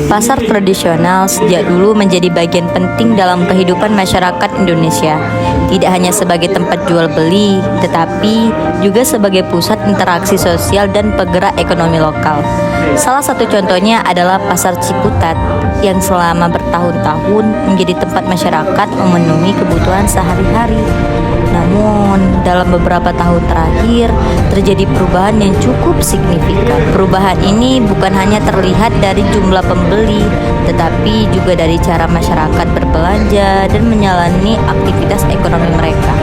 Pasar tradisional sejak dulu menjadi bagian penting dalam kehidupan masyarakat Indonesia. Tidak hanya sebagai tempat jual beli, tetapi juga sebagai pusat interaksi sosial dan penggerak ekonomi lokal. Salah satu contohnya adalah Pasar Ciputat yang selama bertahun-tahun menjadi tempat masyarakat memenuhi kebutuhan sehari-hari. Namun, dalam beberapa tahun terakhir terjadi perubahan yang cukup signifikan. Perubahan ini bukan hanya terlihat dari jumlah pembeli, tetapi juga dari cara masyarakat berbelanja dan menjalani aktivitas ekonomi mereka.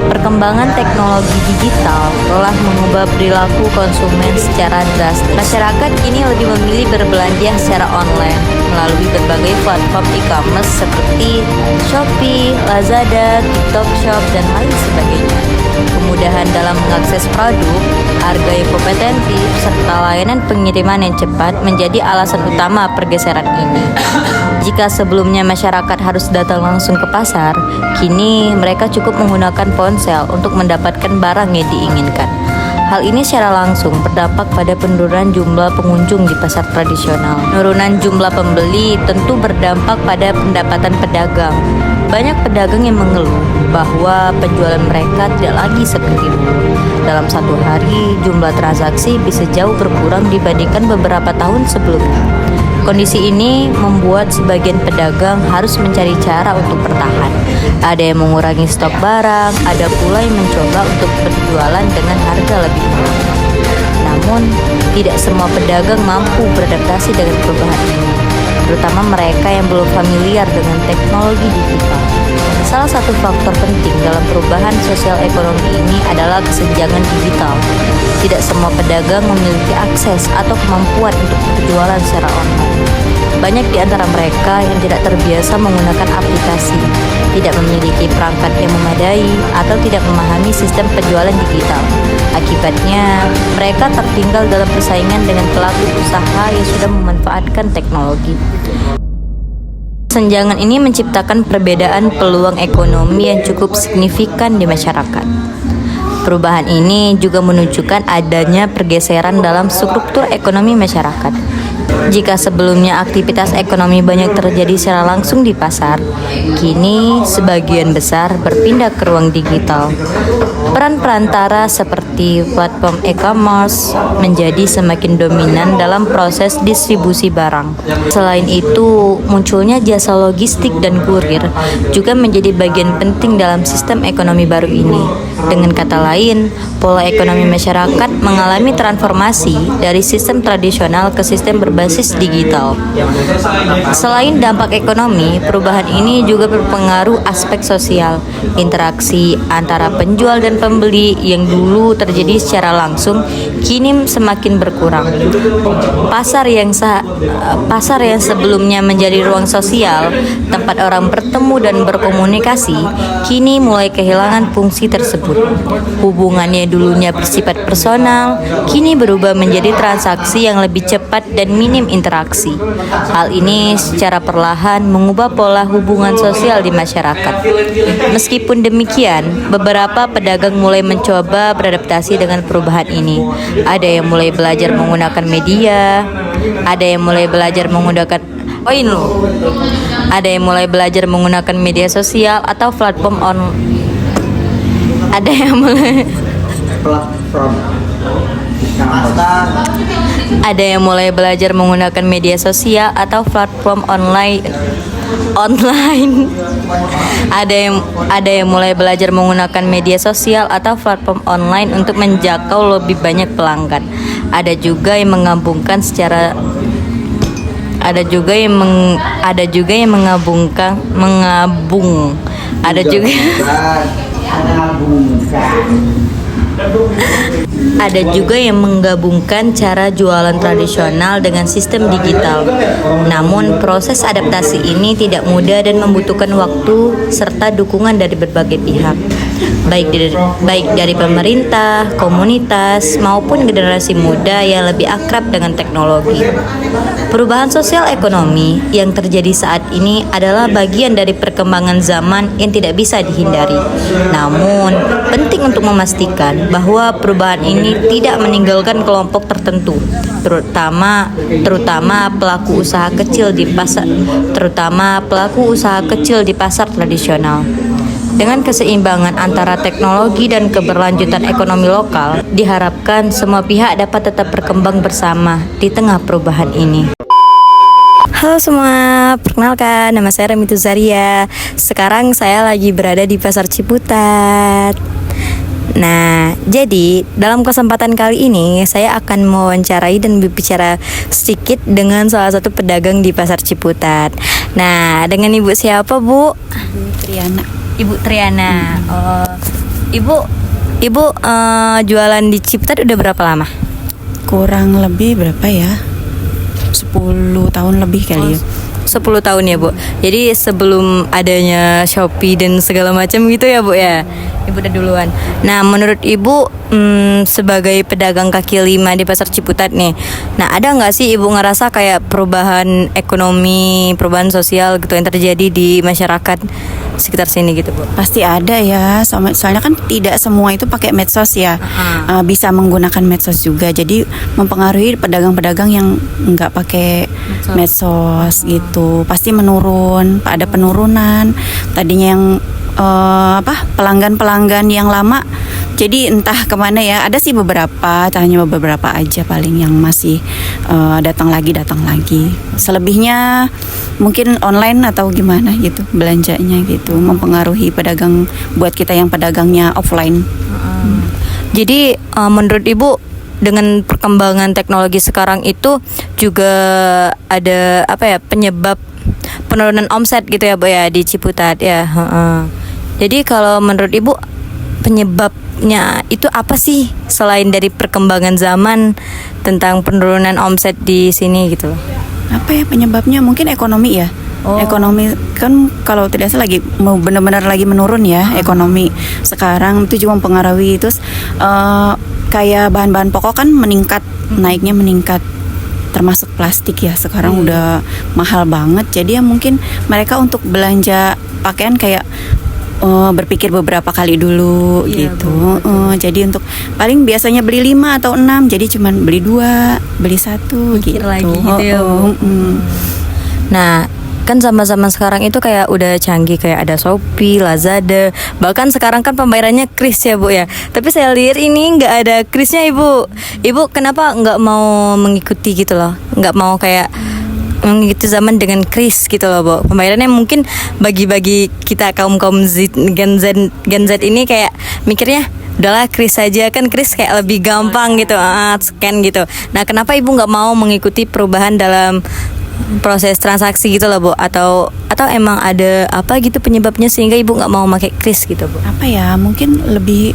Perkembangan teknologi digital telah mengubah perilaku konsumen secara drastis. Masyarakat kini lebih memilih berbelanja secara online melalui berbagai platform e-commerce seperti Shopee, Lazada, TikTok Shop, dan lain sebagainya. Kemudahan dalam mengakses produk, harga yang kompetitif, serta layanan pengiriman yang cepat menjadi alasan utama pergeseran ini. Jika sebelumnya masyarakat harus datang langsung ke pasar, kini mereka cukup menggunakan ponsel untuk mendapatkan barang yang diinginkan. Hal ini secara langsung berdampak pada penurunan jumlah pengunjung di pasar tradisional. Penurunan jumlah pembeli tentu berdampak pada pendapatan pedagang. Banyak pedagang yang mengeluh bahwa penjualan mereka tidak lagi seperti dulu. Dalam satu hari, jumlah transaksi bisa jauh berkurang dibandingkan beberapa tahun sebelumnya. Kondisi ini membuat sebagian pedagang harus mencari cara untuk bertahan. Ada yang mengurangi stok barang, ada pula yang mencoba untuk berjualan dengan harga lebih murah. Namun, tidak semua pedagang mampu beradaptasi dengan perubahan ini, terutama mereka yang belum familiar dengan teknologi digital. Salah satu faktor penting dalam perubahan sosial ekonomi ini adalah kesenjangan digital. Tidak semua pedagang memiliki akses atau kemampuan untuk berjualan secara online. Banyak di antara mereka yang tidak terbiasa menggunakan aplikasi, tidak memiliki perangkat yang memadai, atau tidak memahami sistem penjualan digital. Akibatnya, mereka tertinggal dalam persaingan dengan pelaku usaha yang sudah memanfaatkan teknologi. Kesenjangan ini menciptakan perbedaan peluang ekonomi yang cukup signifikan di masyarakat. Perubahan ini juga menunjukkan adanya pergeseran dalam struktur ekonomi masyarakat. Jika sebelumnya aktivitas ekonomi banyak terjadi secara langsung di pasar, kini sebagian besar berpindah ke ruang digital. Peran perantara seperti platform e-commerce menjadi semakin dominan dalam proses distribusi barang. Selain itu, munculnya jasa logistik dan kurir juga menjadi bagian penting dalam sistem ekonomi baru ini. Dengan kata lain, pola ekonomi masyarakat mengalami transformasi dari sistem tradisional ke sistem berbasis digital. Selain dampak ekonomi, perubahan ini juga berpengaruh aspek sosial. Interaksi antara penjual dan pembeli yang dulu terjadi secara langsung kini semakin berkurang. Pasar yang sebelumnya menjadi ruang sosial, tempat orang bertemu dan berkomunikasi, kini mulai kehilangan fungsi tersebut. Hubungannya dulunya bersifat personal, kini berubah menjadi transaksi yang lebih cepat dan minim interaksi. Hal ini secara perlahan mengubah pola hubungan sosial di masyarakat. Meskipun demikian, beberapa pedagang mulai mencoba beradaptasi dengan perubahan ini. Ada yang mulai belajar menggunakan media, ada yang mulai belajar menggunakan media sosial atau platform online. Ada yang mulai belajar menggunakan media sosial atau platform online untuk menjangkau lebih banyak pelanggan. Ada juga yang menggabungkan cara jualan tradisional dengan sistem digital. Namun, proses adaptasi ini tidak mudah dan membutuhkan waktu serta dukungan dari berbagai pihak. baik dari pemerintah, komunitas, maupun generasi muda yang lebih akrab dengan teknologi. Perubahan sosial ekonomi yang terjadi saat ini adalah bagian dari perkembangan zaman yang tidak bisa dihindari. Namun, penting untuk memastikan bahwa perubahan ini tidak meninggalkan kelompok tertentu, terutama pelaku usaha kecil di pasar tradisional. Dengan keseimbangan antara teknologi dan keberlanjutan ekonomi lokal, diharapkan semua pihak dapat tetap berkembang bersama di tengah perubahan ini. Halo semua, perkenalkan nama saya Remitu Zaria. Sekarang saya lagi berada di Pasar Ciputat. Nah, jadi dalam kesempatan kali ini saya akan mewawancarai dan berbicara sedikit dengan salah satu pedagang di Pasar Ciputat. Nah, dengan Ibu siapa, Bu? Ibu Triana. Ibu jualan di Ciputat udah berapa lama? Kurang lebih berapa ya? 10 tahun lebih kali ya. 10 tahun ya, Bu. Jadi sebelum adanya Shopee dan segala macam gitu ya, Bu ya. Ibu udah duluan. Nah, menurut Ibu sebagai pedagang kaki lima di Pasar Ciputat nih, nah ada nggak sih Ibu ngerasa kayak perubahan ekonomi, perubahan sosial gitu yang terjadi di masyarakat sekitar sini gitu, Bu? Pasti ada ya. Soalnya kan tidak semua itu pakai medsos ya. Bisa menggunakan medsos juga. Jadi mempengaruhi pedagang-pedagang yang nggak pakai medsos gitu. Pasti menurun. Ada penurunan. Tadinya yang pelanggan yang lama jadi entah kemana ya. Ada sih beberapa, hanya beberapa aja paling yang masih datang lagi. Selebihnya mungkin online atau gimana gitu belanjanya gitu, mempengaruhi pedagang buat kita yang pedagangnya offline. Jadi menurut Ibu dengan perkembangan teknologi sekarang itu juga ada penyebab penurunan omset gitu ya, Bu ya, di Ciputat ya. Jadi kalau menurut Ibu penyebabnya itu apa sih selain dari perkembangan zaman tentang penurunan omset di sini gitu loh? Apa ya penyebabnya? Mungkin ekonomi ya. Ekonomi kan kalau tidak salah lagi mau benar-benar lagi menurun ya ekonomi sekarang, itu juga mempengaruhi. Terus kayak bahan-bahan pokok kan naiknya meningkat, termasuk plastik ya sekarang udah mahal banget. Jadi ya mungkin mereka untuk belanja pakaian kayak berpikir beberapa kali dulu gitu. Jadi untuk paling biasanya beli 5 atau 6, jadi cuman beli 2, beli 1 gitu. Lagi gitu ya, Bu. Nah, kan zaman-zaman sekarang itu kayak udah canggih, kayak ada Shopee, Lazada, bahkan sekarang kan pembayarannya kris ya, Bu ya. Tapi saya lihat ini nggak ada krisnya, Ibu. Ibu kenapa nggak mau mengikuti gitu loh? Nggak mau kayak mengikuti zaman dengan kris gitu loh, Bu. Pembayarannya mungkin bagi kita kaum Gen Z ini kayak mikirnya udahlah kris saja, kan kris kayak lebih gampang gitu, scan gitu. Nah, kenapa Ibu nggak mau mengikuti perubahan dalam proses transaksi gitu loh, Bu? Atau emang ada apa gitu penyebabnya sehingga Ibu nggak mau pakai kris gitu, Bu? Apa ya, mungkin lebih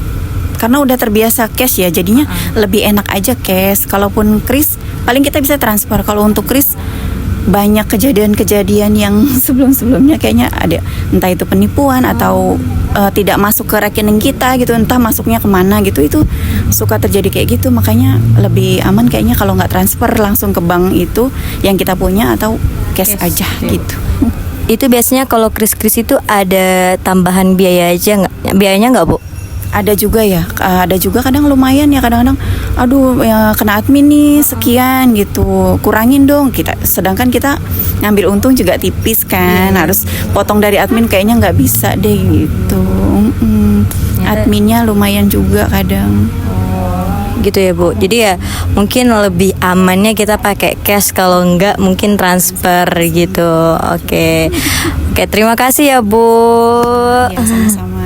karena udah terbiasa cash ya, jadinya lebih enak aja cash. Kalaupun kris paling kita bisa transfer. Kalau untuk kris banyak kejadian-kejadian yang sebelum-sebelumnya kayaknya ada, entah itu penipuan atau tidak masuk ke rekening kita gitu, entah masuknya kemana gitu, itu suka terjadi kayak gitu. Makanya lebih aman kayaknya kalau nggak transfer langsung ke bank itu yang kita punya, atau cash aja gitu. Itu biasanya kalau kris-kris itu ada tambahan biayanya nggak, Bu? Ada juga ya, ada juga kadang lumayan ya, kadang-kadang aduh ya, kena admin nih sekian gitu, kurangin dong kita, sedangkan kita ngambil untung juga tipis kan, harus potong dari admin, kayaknya nggak bisa deh gitu. Adminnya lumayan juga kadang. Gitu ya, Bu. Jadi ya mungkin lebih amannya kita pakai cash, kalau enggak mungkin transfer gitu. Oke, terima kasih ya, Bu. Ya, sama-sama.